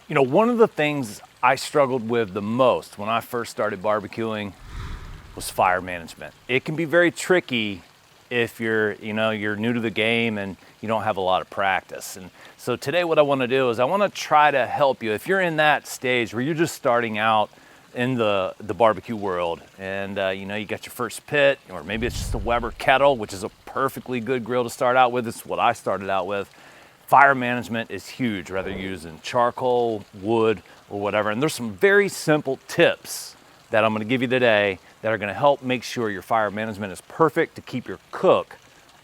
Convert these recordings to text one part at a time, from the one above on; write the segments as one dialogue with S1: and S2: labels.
S1: You know, one of the things I struggled with the most when I first started barbecuing was fire management. It can be very tricky if you're new to the game and you don't have a lot of practice. And so today what I want to do is I want to try to help you if you're in that stage where you're just starting out in the barbecue world and you got your first pit, or maybe it's just a Weber kettle, which is a perfectly good grill to start out with. It's what I started out with. Fire management is huge, whether you're using charcoal, wood, or whatever. And there's some very simple tips that I'm gonna give you today that are gonna help make sure your fire management is perfect to keep your cook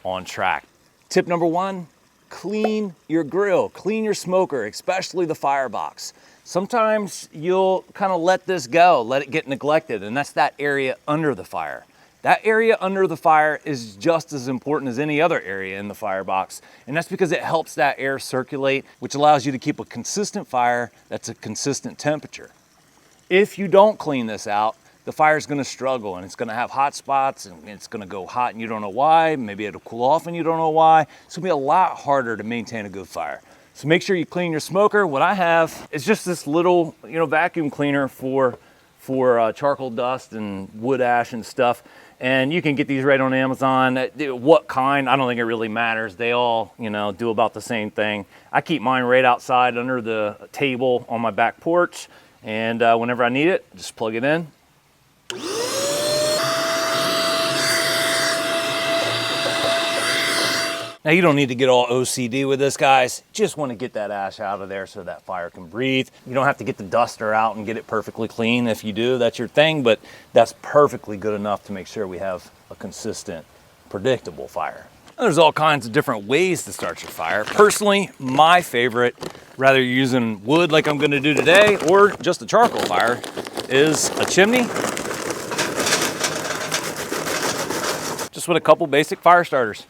S1: on track. Tip number one, clean your grill, clean your smoker, especially the firebox. Sometimes you'll kind of let this go, let it get neglected, and that's that area under the fire. That area under the fire is just as important as any other area in the firebox, and that's because it helps that air circulate, which allows you to keep a consistent fire that's a consistent temperature. If you don't clean this out, the fire's gonna struggle and it's gonna have hot spots and it's gonna go hot and you don't know why. Maybe it'll cool off and you don't know why. It's gonna be a lot harder to maintain a good fire. So make sure you clean your smoker. What I have is just this little vacuum cleaner for charcoal dust and wood ash and stuff. And you can get these right on Amazon. What kind, I don't think it really matters. They all, do about the same thing. I keep mine right outside under the table on my back porch. And whenever I need it, just plug it in. Now you don't need to get all OCD with this, guys. Just want to get that ash out of there so that fire can breathe. You don't have to get the duster out and get it perfectly clean. If you do, that's your thing, but that's perfectly good enough to make sure we have a consistent, predictable fire. There's all kinds of different ways to start your fire. Personally, my favorite, rather you're using wood like I'm gonna do today, or just a charcoal fire, is a chimney. Just with a couple basic fire starters.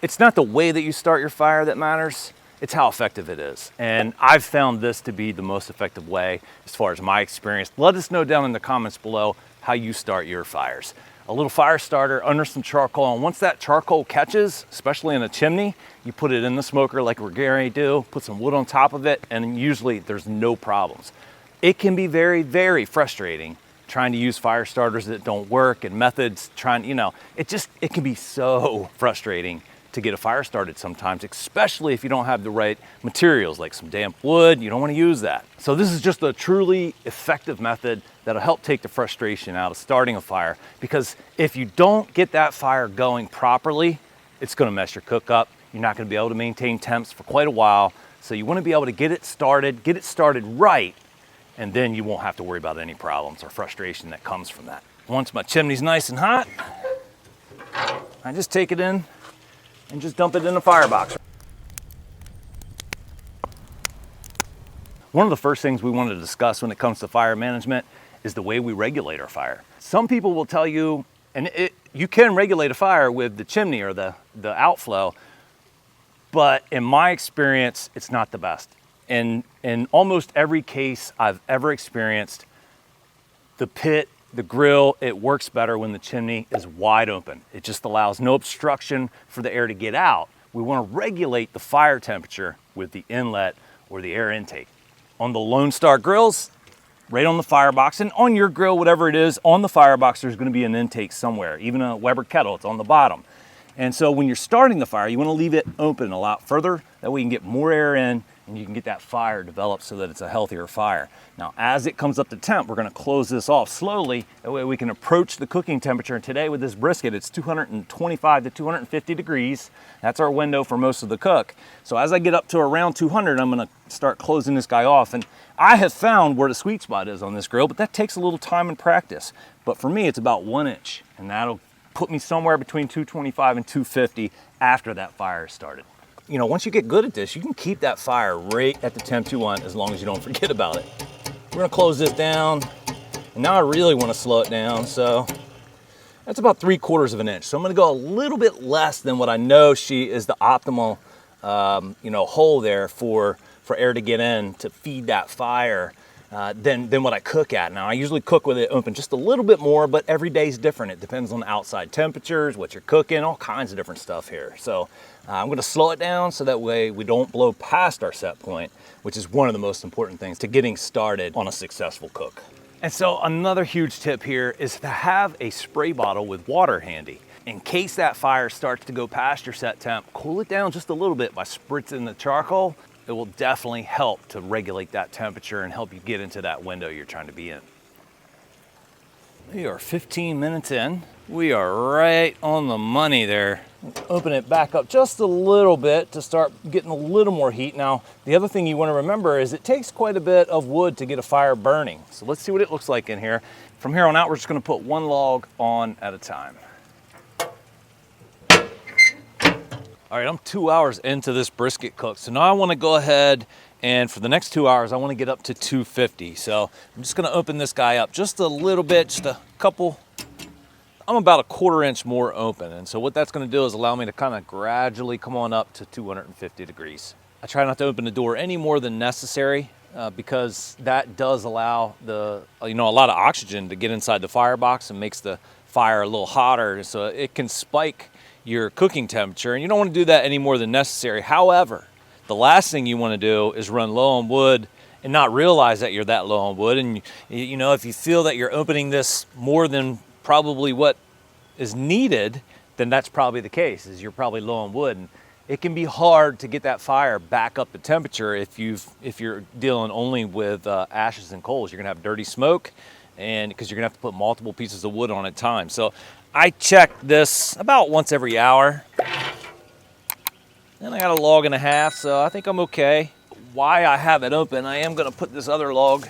S1: It's not the way that you start your fire that matters, it's how effective it is. And I've found this to be the most effective way as far as my experience. Let us know down in the comments below how you start your fires. A little fire starter under some charcoal, and once that charcoal catches, especially in a chimney, you put it in the smoker like we're getting ready to do, put some wood on top of it, and usually there's no problems. It can be very, very frustrating trying to use fire starters that don't work and methods it can be so frustrating to get a fire started sometimes, especially if you don't have the right materials like some damp wood. You don't want to use that. So this is just a truly effective method that'll help take the frustration out of starting a fire, because if you don't get that fire going properly, it's going to mess your cook up. You're not going to be able to maintain temps for quite a while. So you want to be able to get it started right, and then you won't have to worry about any problems or frustration that comes from that. Once my chimney's nice and hot, I just take it in and just dump it in the firebox. One of the first things we want to discuss when it comes to fire management is the way we regulate our fire. Some people will tell you, you can regulate a fire with the chimney or the outflow, but in my experience, it's not the best. In almost every case I've ever experienced, the pit, the grill, it works better when the chimney is wide open. It just allows no obstruction for the air to get out. We want to regulate the fire temperature with the inlet or the air intake. On the Lone Star grills, right on the firebox, and on your grill, whatever it is, on the firebox, there's going to be an intake somewhere. Even a Weber kettle, it's on the bottom. And so when you're starting the fire, you want to leave it open a lot further. That way you can get more air in and you can get that fire developed so that it's a healthier fire. Now, as it comes up to temp, we're going to close this off slowly. That way we can approach the cooking temperature. And today with this brisket, it's 225 to 250 degrees. That's our window for most of the cook. So as I get up to around 200, I'm going to start closing this guy off. And I have found where the sweet spot is on this grill, but that takes a little time and practice. But for me, it's about 1 inch, and that'll put me somewhere between 225 and 250 after that fire is started. Once you get good at this, you can keep that fire right at the temp you want as long as you don't forget about it. We're gonna close this down, and now I really wanna slow it down, so that's about 3/4 of an inch. So I'm gonna go a little bit less than what I know is the optimal hole there for air to get in to feed that fire. than what I cook at. Now I usually cook with it open just a little bit more, but every day's different. It depends on the outside temperatures, what you're cooking, all kinds of different stuff here. So I'm gonna slow it down so that way we don't blow past our set point, which is one of the most important things to getting started on a successful cook. And so another huge tip here is to have a spray bottle with water handy. In case that fire starts to go past your set temp, cool it down just a little bit by spritzing the charcoal. It will definitely help to regulate that temperature and help you get into that window you're trying to be in. We are 15 minutes in. We are right on the money there. Open it back up just a little bit to start getting a little more heat. Now, the other thing you want to remember is it takes quite a bit of wood to get a fire burning. So let's see what it looks like in here. From here on out, we're just going to put one log on at a time. All right, I'm 2 hours into this brisket cook. So now I want to go ahead and for the next 2 hours, I want to get up to 250. So I'm just going to open this guy up just a little bit, just a couple. I'm about a 1/4 inch more open. And so what that's going to do is allow me to kind of gradually come on up to 250 degrees. I try not to open the door any more than necessary because that does allow a lot of oxygen to get inside the firebox and makes the fire a little hotter. So it can spike your cooking temperature, and you don't want to do that any more than necessary. However, the last thing you want to do is run low on wood and not realize that you're that low on wood. And you know, if you feel that you're opening this more than probably what is needed, then that's probably the case, is you're probably low on wood. And it can be hard to get that fire back up to temperature if you're dealing only with ashes and coals. You're gonna have dirty smoke, and because you're gonna have to put multiple pieces of wood on at a time. So I check this about once every hour. And I got a log and a half, so I think I'm okay. While I have it open, I am gonna put this other log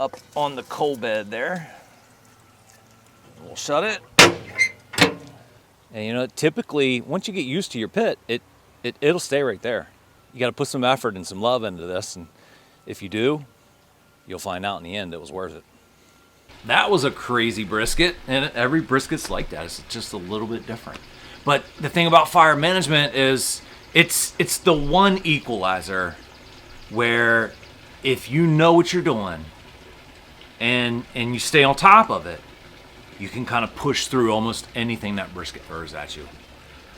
S1: up on the coal bed there. We'll shut it. And you know, typically, once you get used to your pit, it'll stay right there. You gotta put some effort and some love into this, and if you do, you'll find out in the end it was worth it. That was a crazy brisket, and every brisket's like that. It's just a little bit different. But the thing about fire management is it's the one equalizer where if you know what you're doing and you stay on top of it, you can kind of push through almost anything that brisket throws at you.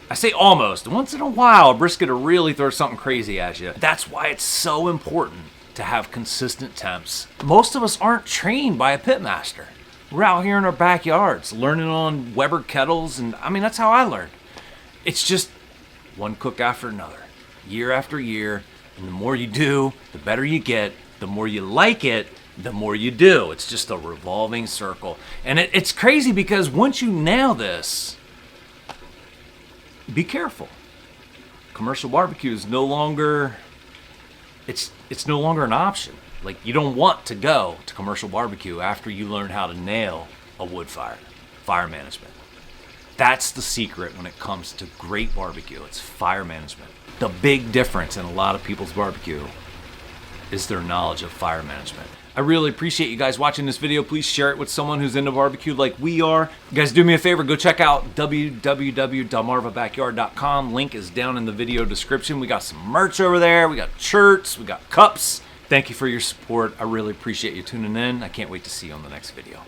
S1: I say almost. Once in a while, a brisket will really throw something crazy at you. That's why it's so important to have consistent temps. Most of us aren't trained by a pit master. We're out here in our backyards learning on Weber kettles, and I mean, that's how I learned. It's just one cook after another, year after year, and the more you do, the better you get. The more you like it, the more you do. It's just a revolving circle. And it's crazy because once you nail this, be careful. Commercial barbecue is no longer, it's no longer an option. Like, you don't want to go to commercial barbecue after you learn how to nail a wood fire management. That's the secret when it comes to great barbecue. It's fire management. The big difference in a lot of people's barbecue is their knowledge of fire management. I really appreciate you guys watching this video. Please share it with someone who's into barbecue like we are. You guys do me a favor, go check out www.delmarvabackyard.com. Link is down in the video description. We got some merch over there. We got shirts, we got cups. Thank you for your support. I really appreciate you tuning in. I can't wait to see you on the next video.